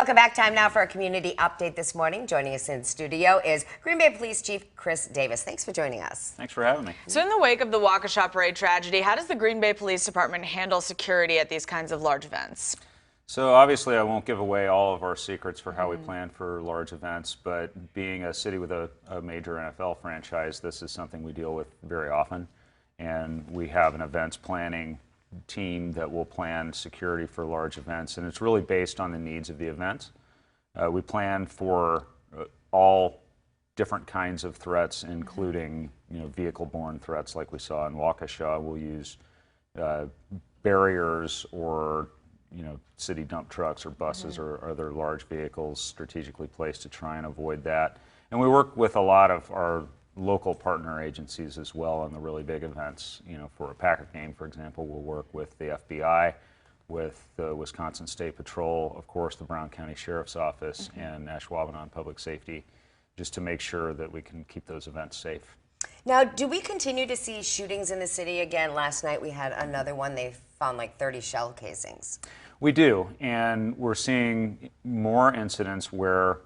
Welcome back. Time now for a community update this morning. Joining us in studio is Green Bay Police Chief Chris Davis. Thanks for joining us. Thanks for having me. So in the wake of the Waukesha Parade tragedy, how does the Green Bay Police Department handle security at these kinds of large events? So obviously I won't give away all of our secrets for how we plan for large events, but being a city with a major NFL franchise, this is something we deal with very often. And we have an events planning team that will plan security for large events, and it's really based on the needs of the event. We plan for all different kinds of threats, including vehicle-borne threats like we saw in Waukesha. We'll use barriers or city dump trucks or buses or other large vehicles strategically placed to try and avoid that. And we work with a lot of our local partner agencies as well on the really big events. For a Packer game, for example, we'll work with the FBI, with the Wisconsin State Patrol, of course, the Brown County Sheriff's Office, and Ashwaubenon Public Safety, just to make sure that we can keep those events safe. Now, do we continue to see shootings in the city again? Last night we had another one. They found like 30 shell casings. We do, and we're seeing more incidents where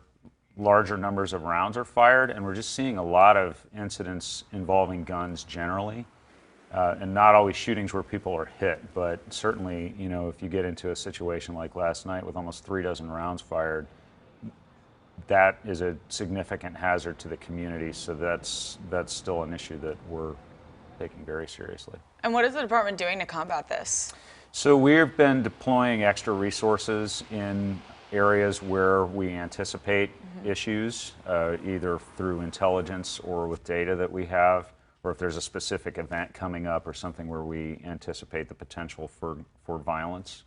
larger numbers of rounds are fired, and we're just seeing a lot of incidents involving guns generally, and not always shootings where people are hit, but certainly, if you get into a situation like last night with almost 36 rounds fired, that is a significant hazard to the community, so that's still an issue that we're taking very seriously. And what is the department doing to combat this? So we've been deploying extra resources in areas where we anticipate issues, either through intelligence or with data that we have, or if there's a specific event coming up or something where we anticipate the potential for violence,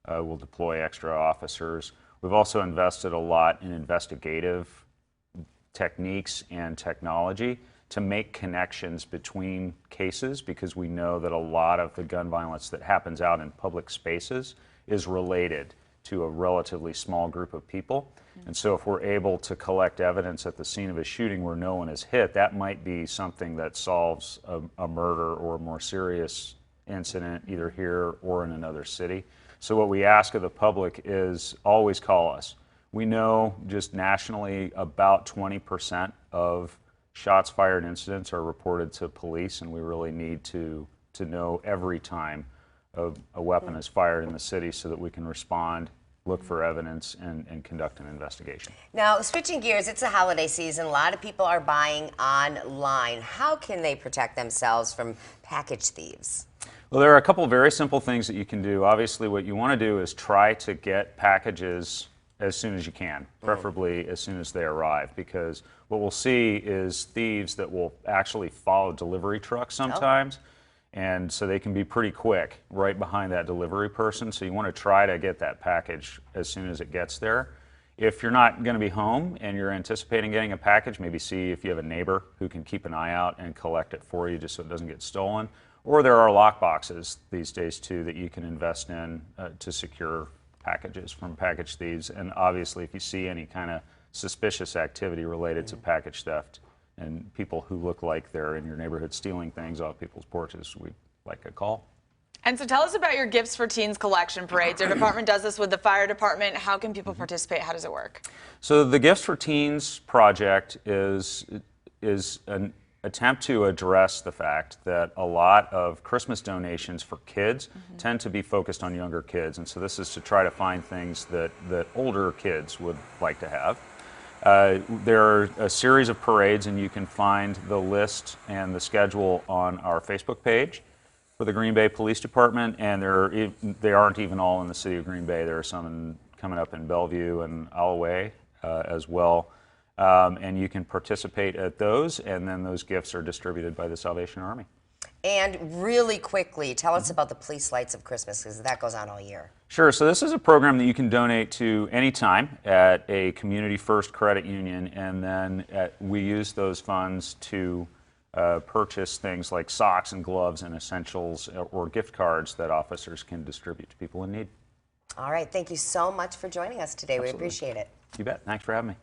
we'll deploy extra officers. We've also invested a lot in investigative techniques and technology to make connections between cases, because we know that a lot of the gun violence that happens out in public spaces is related to a relatively small group of people. And so if we're able to collect evidence at the scene of a shooting where no one is hit, that might be something that solves a murder or a more serious incident either here or in another city. So what we ask of the public is always call us. We know just nationally about 20% of shots fired incidents are reported to police, and we really need to know every time a weapon is fired in the city so that we can respond, look for evidence, and conduct an investigation. Now, switching gears, it's a holiday season. A lot of people are buying online. How can they protect themselves from package thieves? Well, there are a couple of very simple things that you can do. Obviously, what you want to do is try to get packages as soon as you can, preferably as soon as they arrive, because what we'll see is thieves that will actually follow delivery trucks sometimes. And so they can be pretty quick right behind that delivery person. So you want to try to get that package as soon as it gets there. If you're not going to be home and you're anticipating getting a package, maybe see if you have a neighbor who can keep an eye out and collect it for you just so it doesn't get stolen. Or there are lock boxes these days too that you can invest in to secure packages from package thieves. And obviously if you see any kind of suspicious activity related to package theft, and people who look like they're in your neighborhood stealing things off people's porches, we'd like a call. And so tell us about your Gifts for Teens collection parades. Your department does this with the fire department. How can people participate? How does it work? So the Gifts for Teens project is an attempt to address the fact that a lot of Christmas donations for kids tend to be focused on younger kids. And so this is to try to find things that older kids would like to have. There are a series of parades, and you can find the list and the schedule on our Facebook page for the Green Bay Police Department, and they aren't even all in the city of Green Bay. There are some coming up in Bellevue and Alloway as well, and you can participate at those, and then those gifts are distributed by the Salvation Army. And really quickly, tell us about the Police Lights of Christmas, because that goes on all year. Sure. So this is a program that you can donate to anytime at a Community First credit union, and then we use those funds to purchase things like socks and gloves and essentials or gift cards that officers can distribute to people in need. All right. Thank you so much for joining us today. Absolutely. We appreciate it. You bet. Thanks for having me.